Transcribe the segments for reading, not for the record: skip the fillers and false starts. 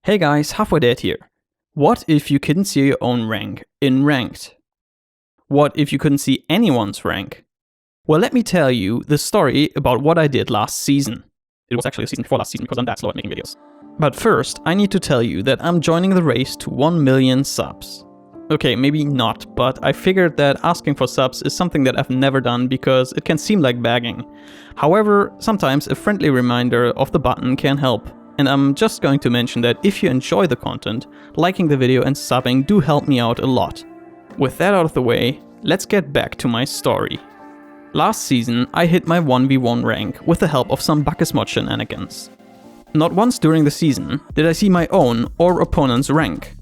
Hey guys, Halfway Dead here. What if you couldn't see your own rank in Ranked? What if you couldn't see anyone's rank? Well, let me tell you the story about what I did last season. It was actually a season before last season because I'm that slow at making videos. But first, I need to tell you that I'm joining the race to 1 million subs. Okay, maybe not, but I figured that asking for subs is something that I've never done because it can seem like begging. However, sometimes a friendly reminder of the button can help. And I'm just going to mention that if you enjoy the content, liking the video and subbing do help me out a lot. With that out of the way, let's get back to my story. Last season, I hit my 1v1 rank with the help of some BakkesMod shenanigans. Not once during the season did I see my own or opponent's rank.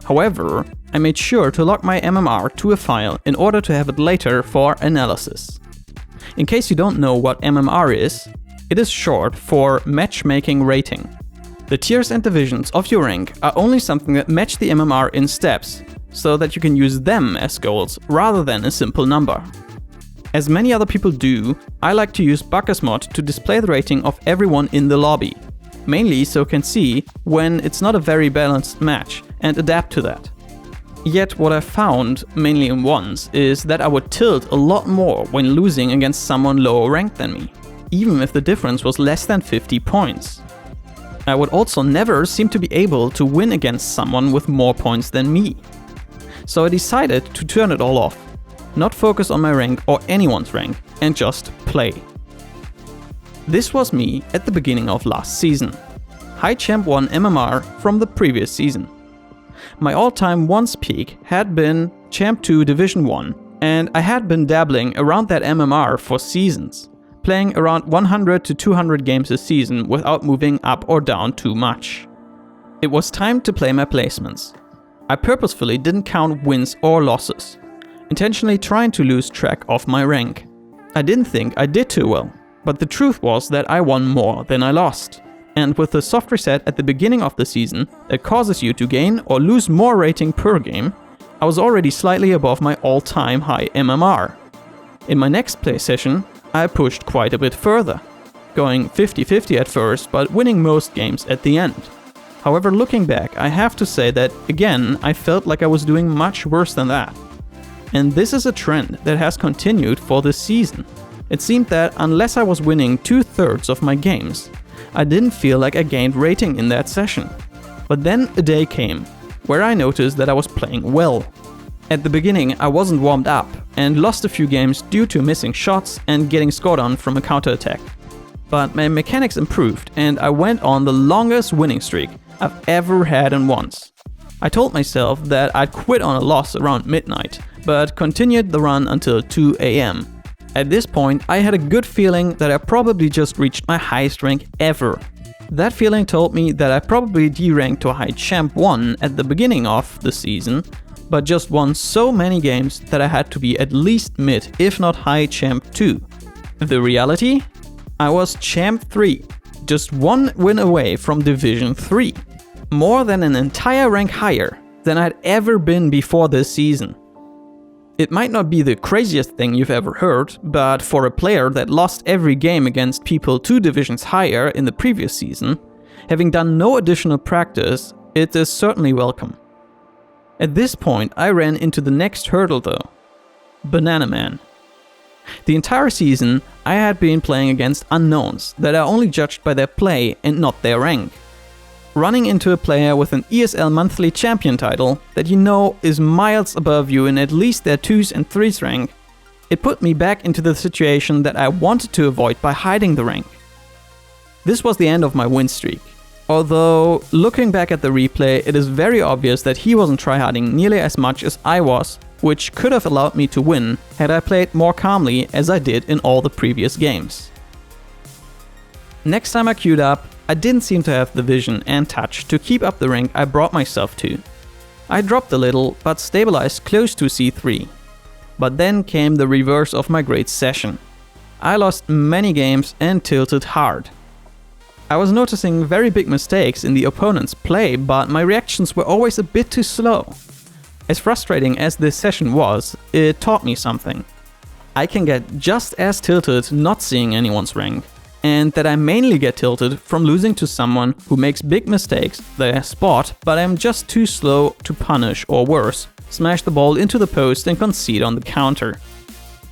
However, I made sure to log my MMR to a file in order to have it later for analysis. In case you don't know what MMR is, it is short for matchmaking rating. The tiers and divisions of your rank are only something that match the MMR in steps, so that you can use them as goals rather than a simple number. As many other people do, I like to use BakkesMod to display the rating of everyone in the lobby, mainly so you can see when it's not a very balanced match and adapt to that. Yet what I found, mainly in ones, is that I would tilt a lot more when losing against someone lower ranked than me, even if the difference was less than 50 points. I would also never seem to be able to win against someone with more points than me. So I decided to turn it all off, not focus on my rank or anyone's rank, and just play. This was me at the beginning of last season. High Champ 1 MMR from the previous season. My all-time ones peak had been Champ 2 Division 1, and I had been dabbling around that MMR for seasons, playing around 100 to 200 games a season without moving up or down too much. It was time to play my placements. I purposefully didn't count wins or losses, intentionally trying to lose track of my rank. I didn't think I did too well, but the truth was that I won more than I lost. And with the soft reset at the beginning of the season that causes you to gain or lose more rating per game, I was already slightly above my all-time high MMR. In my next play session, I pushed quite a bit further, going 50-50 at first but winning most games at the end. However, looking back, I have to say that again I felt like I was doing much worse than that. And this is a trend that has continued for this season. It seemed that unless I was winning 2/3 of my games, I didn't feel like I gained rating in that session. But then a day came where I noticed that I was playing well. At the beginning I wasn't warmed up and lost a few games due to missing shots and getting scored on from a counterattack. But my mechanics improved and I went on the longest winning streak I've ever had in ones. I told myself that I'd quit on a loss around midnight, but continued the run until 2 AM. At this point, I had a good feeling that I probably just reached my highest rank ever. That feeling told me that I probably deranked to a high Champ 1 at the beginning of the season, but just won so many games that I had to be at least mid, if not high Champ 2. The reality? I was Champ 3, just one win away from Division 3. More than an entire rank higher than I'd ever been before this season. It might not be the craziest thing you've ever heard, but for a player that lost every game against people 2 divisions higher in the previous season, having done no additional practice, it is certainly welcome. At this point, I ran into the next hurdle though. Banana Man. The entire season, I had been playing against unknowns that are only judged by their play and not their rank. Running into a player with an ESL monthly champion title that you know is miles above you in at least their 2s and 3s rank, it put me back into the situation that I wanted to avoid by hiding the rank. This was the end of my win streak. Although, looking back at the replay, it is very obvious that he wasn't tryharding nearly as much as I was, which could have allowed me to win had I played more calmly as I did in all the previous games. Next time I queued up, I didn't seem to have the vision and touch to keep up the rank I brought myself to. I dropped a little, but stabilized close to C3. But then came the reverse of my great session. I lost many games and tilted hard. I was noticing very big mistakes in the opponent's play, but my reactions were always a bit too slow. As frustrating as this session was, it taught me something. I can get just as tilted not seeing anyone's rank, and that I mainly get tilted from losing to someone who makes big mistakes that I spot, but I'm just too slow to punish, or worse, smash the ball into the post and concede on the counter.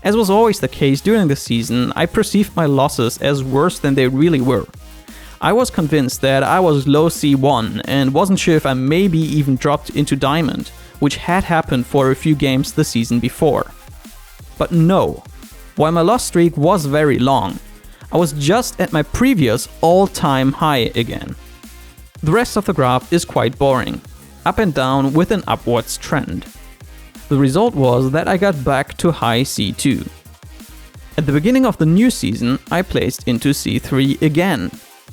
As was always the case during the season, I perceived my losses as worse than they really were. I was convinced that I was low C1 and wasn't sure if I maybe even dropped into Diamond, which had happened for a few games the season before. But no, while my loss streak was very long, I was just at my previous all-time high again. The rest of the graph is quite boring, up and down with an upwards trend. The result was that I got back to high C2. At the beginning of the new season, I placed into C3 again,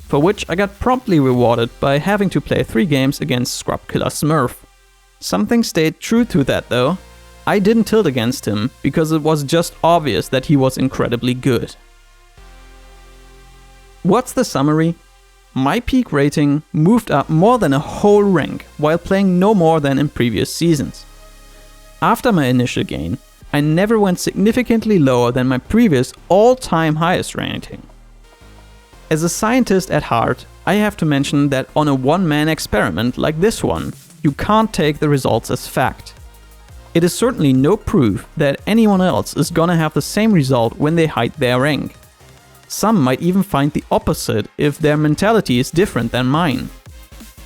for which I got promptly rewarded by having to play 3 games against Scrub Killa Smurf. Something stayed true to that though. I didn't tilt against him because it was just obvious that he was incredibly good. What's the summary? My peak rating moved up more than a whole rank while playing no more than in previous seasons. After my initial gain, I never went significantly lower than my previous all-time highest ranking. As a scientist at heart, I have to mention that on a one-man experiment like this one, you can't take the results as fact. It is certainly no proof that anyone else is gonna have the same result when they hide their rank. Some might even find the opposite if their mentality is different than mine.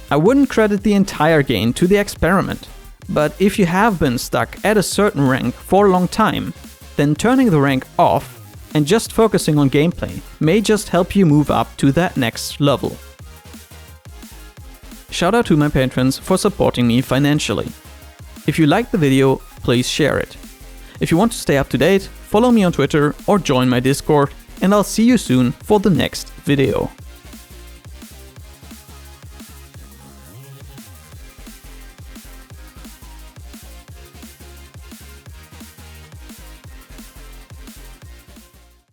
I wouldn't credit the entire gain to the experiment, but if you have been stuck at a certain rank for a long time, then turning the rank off and just focusing on gameplay may just help you move up to that next level. Shout out to my patrons for supporting me financially. If you liked the video, please share it. If you want to stay up to date, follow me on Twitter or join my Discord, and I'll see you soon for the next video.